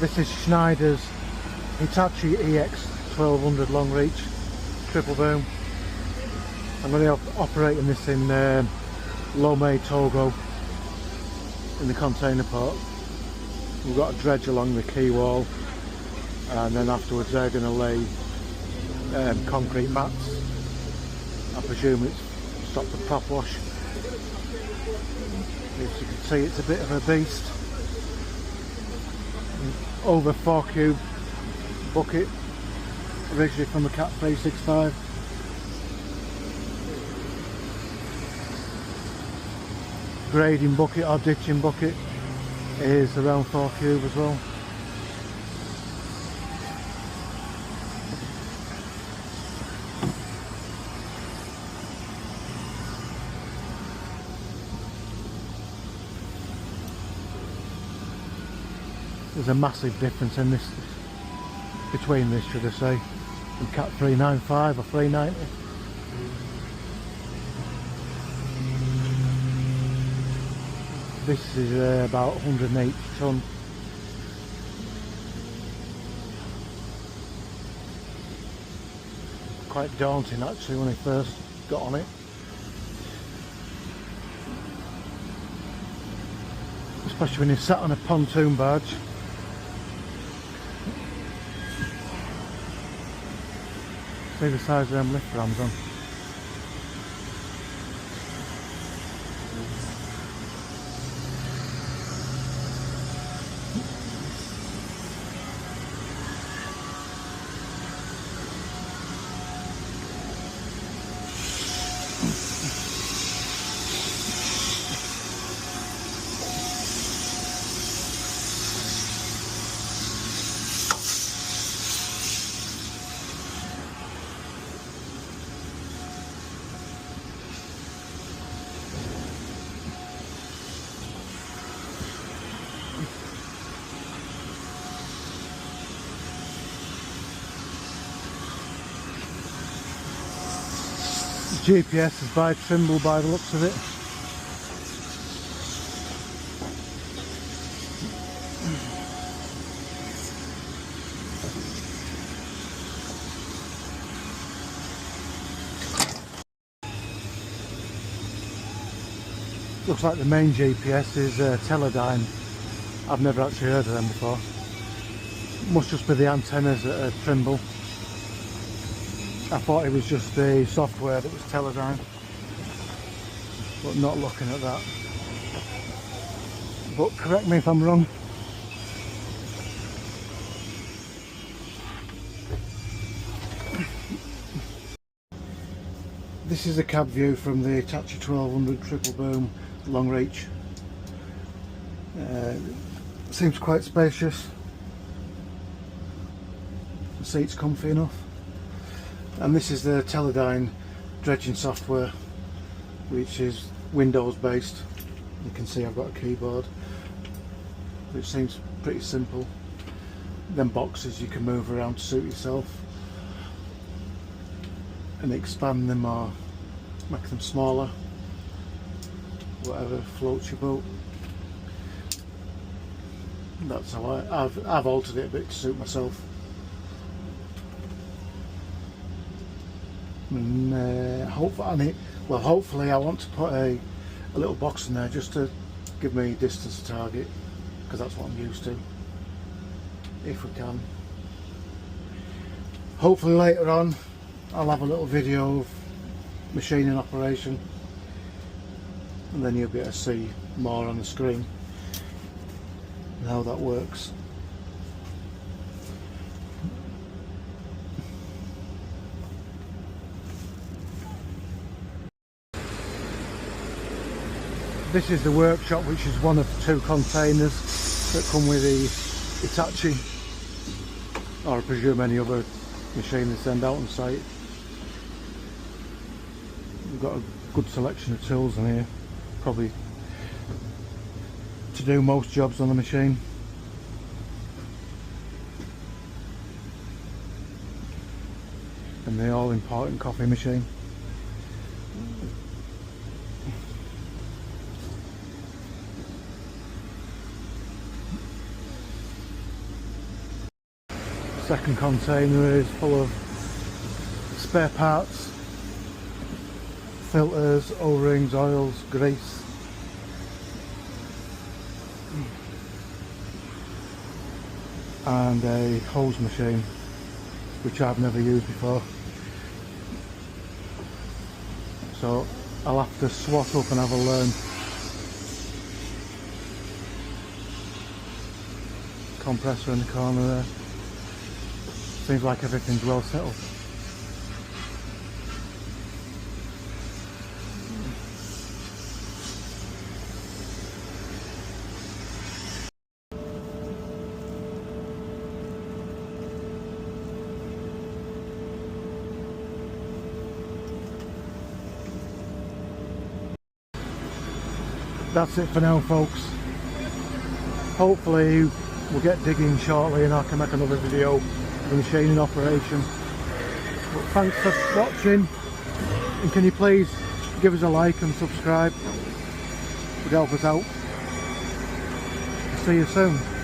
This is Schneider's Hitachi EX1200 Long Reach triple boom. I'm going to be operating this in Lomé, Togo, in the container port. We've got a dredge along the quay wall, and then afterwards they're going to lay concrete mats. I presume it's stop the prop wash. As you can see, it's a bit of a beast. Over 4 cube bucket, originally from the Cat 365. Grading bucket or ditching bucket is around 4 cube as well. There's a massive difference in this, between this, should I say, and Cat 395 or 390. This is about 180 tonne. Quite daunting actually when I first got on it. Especially when you're sat on a pontoon barge. See the size of them lift rams on. GPS is by Trimble by the looks of it. Looks like the main GPS is Teledyne. I've never actually heard of them before. Must just be the antennas at Trimble. I thought it was just the software that was Teledyne, but not looking at that. But correct me if I'm wrong. This is a cab view from the Hitachi 1200 triple boom Long Reach. Seems quite spacious. The seat's comfy enough. And this is the Teledyne dredging software, which is Windows based. You can see I've got a keyboard, which seems pretty simple. Then boxes you can move around to suit yourself and expand them or make them smaller, whatever floats your boat. That's how I've altered it a bit to suit myself. And hopefully I want to put a little box in there just to give me distance to target, because that's what I'm used to, if we can. Hopefully later on I'll have a little video of machining operation, and then you'll be able to see more on the screen and how that works. This is the workshop, which is one of 2 containers that come with the Hitachi, or I presume any other machine they send out on site. We've got a good selection of tools in here, probably to do most jobs on the machine. And the all-important coffee machine. second container is full of spare parts, filters, O-rings, oils, grease. And a hose machine, which I've never used before. So I'll have to swat up and have a learn. Compressor in the corner there. Seems like everything's well set up. That's it for now, folks. Hopefully we'll get digging shortly and I can make another video of the machine in operation. But thanks for watching, and can you please give us a like and subscribe? It would help us out. See you soon.